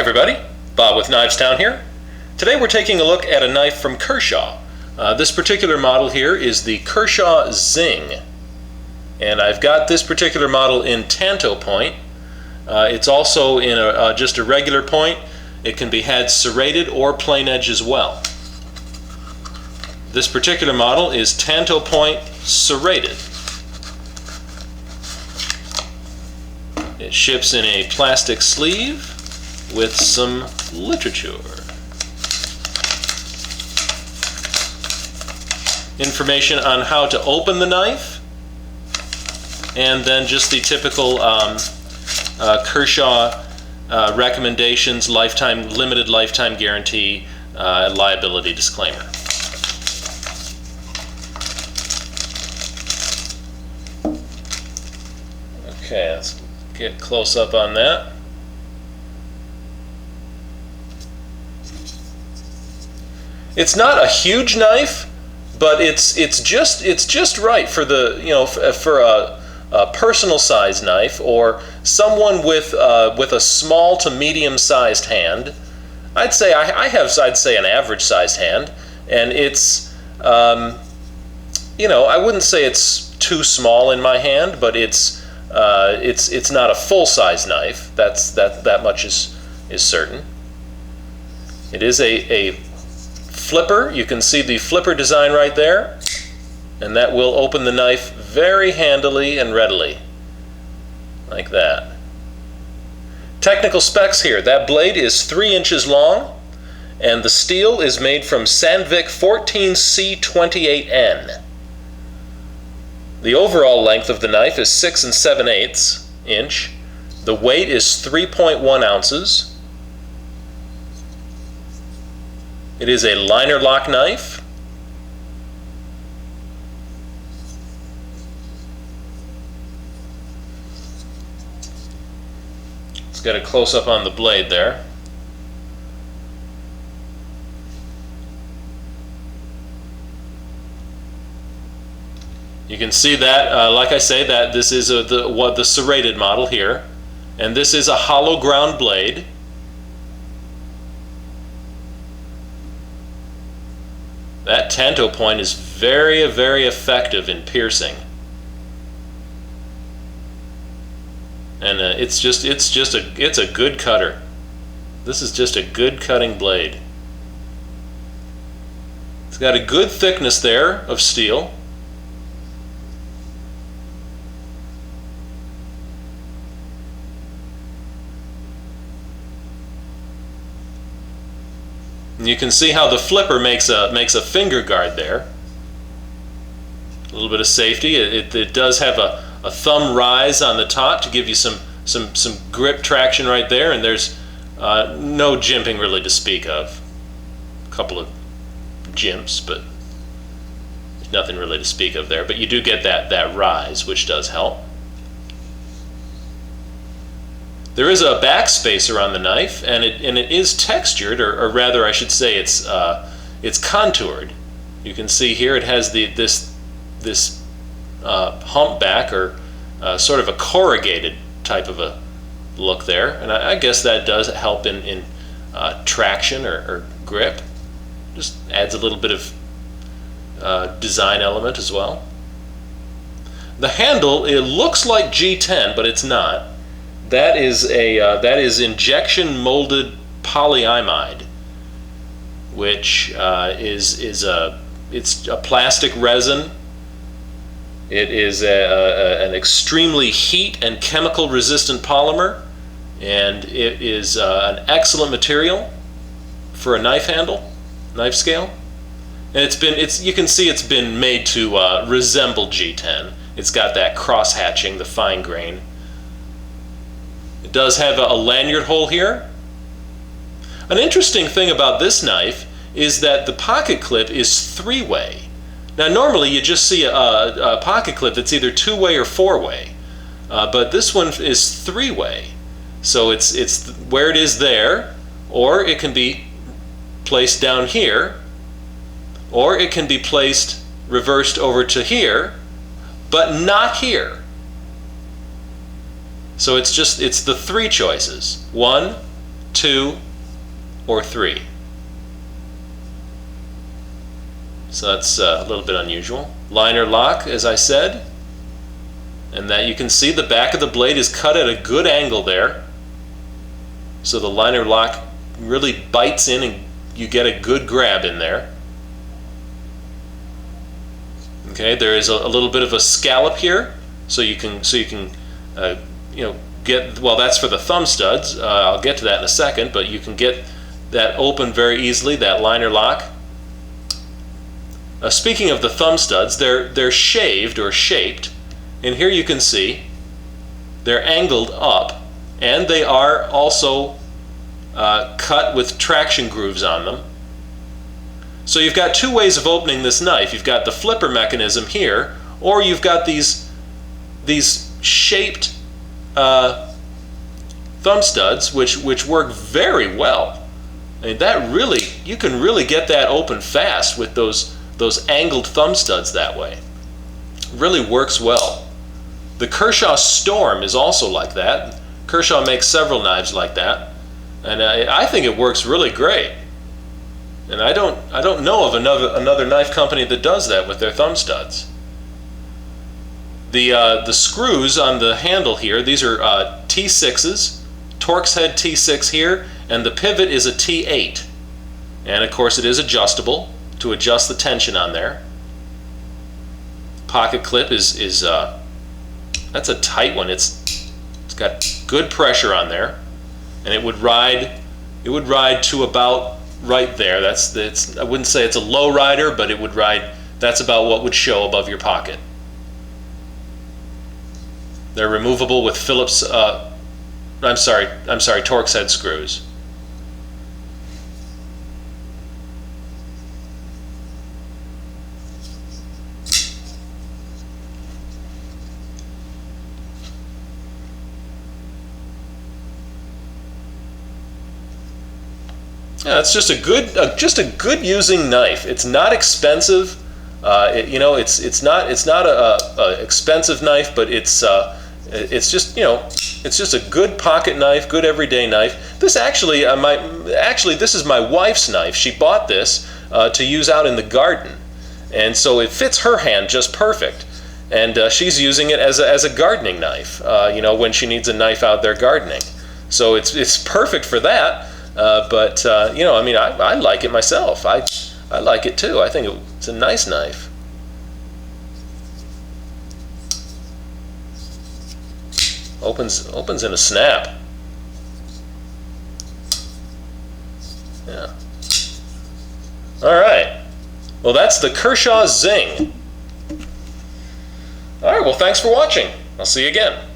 everybody, Bob with Knives Town here. Today we're taking a look at a knife from Kershaw. This particular model here is the Kershaw Zing. And I've got this particular model in tanto point. It's also in just a regular point. It can be had serrated or plain edge as well. This particular model is tanto point serrated. It ships in a plastic sleeve with some literature. Information on how to open the knife, and then just the typical Kershaw recommendations, limited lifetime guarantee, liability disclaimer. Okay, let's get close up on that. It's not a huge knife, but it's just right for the for a personal size knife or someone with a small to medium sized hand. I'd say I'd say an average sized hand, and it's I wouldn't say it's too small in my hand, but it's not a full size knife. That much is certain. It is a flipper. You can see the flipper design right there, and that will open the knife very handily and readily, like that. Technical specs here: that blade is 3 inches long, and the steel is made from Sandvik 14C28N. The overall length of the knife is 6 7/8 inch. The weight is 3.1 ounces. It is a liner lock knife. Let's get a close-up on the blade there. You can see that, like I say, that this is the serrated model here, and this is a hollow ground blade. That tanto point is very, very effective in piercing, and it's a good cutter. This is just a good cutting blade. It's got a good thickness there of steel. And you can see how the flipper makes a finger guard there. A little bit of safety. It does have a thumb rise on the top to give you some grip traction right there, and there's no jimping really to speak of. A couple of jimps, but there's nothing really to speak of there. But you do get that rise, which does help. There is a backspacer on the knife, and it is textured, or rather, I should say, it's contoured. You can see here it has this hump back, or sort of a corrugated type of a look there, and I guess that does help in traction or grip. Just adds a little bit of design element as well. The handle, it looks like G10, but it's not. That is injection molded polyimide, which it's a plastic resin. It is an extremely heat and chemical resistant polymer, and it is an excellent material for a knife handle, knife scale. And you can see it's been made to resemble G10. It's got that cross hatching, the fine grain. It does have a lanyard hole here. An interesting thing about this knife is that the pocket clip is 3-way. Now normally you just see a pocket clip that's either 2-way or 4-way, but this one is 3-way. So it's where it is there, or it can be placed down here, or it can be placed reversed over to here, but not here. So it's the 3 choices: 1, 2, or 3. So that's a little bit unusual. Liner lock, as I said, and that you can see the back of the blade is cut at a good angle there. So the liner lock really bites in and you get a good grab in there. Okay, there is a little bit of a scallop here, so you can get, well, that's for the thumb studs. I'll get to that in a second, but you can get that open very easily, that liner lock. Speaking of the thumb studs, they're shaved or shaped, and here you can see they're angled up, and they are also cut with traction grooves on them. So you've got two ways of opening this knife. You've got the flipper mechanism here, or you've got these shaped thumb studs, which work very well. I mean, that really, you can really get that open fast with those angled thumb studs that way. Really works well. The Kershaw Storm is also like that. Kershaw makes several knives like that, and I think it works really great. And I don't know of another knife company that does that with their thumb studs. The screws on the handle here, these are T6s, Torx head T6 here, and the pivot is a T8. And of course it is adjustable to adjust the tension on there. Pocket clip is that's a tight one. It's got good pressure on there, and it would ride to about right there. I wouldn't say it's a low rider, but it would ride. That's about what would show above your pocket. They're removable with Phillips. I'm sorry, Torx head screws. Yeah, it's just a good using knife. It's not expensive. It's not a expensive knife, but it's just a good pocket knife, good everyday knife. This actually, this is my wife's knife. She bought this to use out in the garden, and so it fits her hand just perfect. And she's using it as a gardening knife. When she needs a knife out there gardening, so it's perfect for that. I like it myself. I like it too. I think it's a nice knife. Opens in a snap. Yeah. All right. Well, that's the Kershaw Zing. All right. Well, thanks for watching. I'll see you again.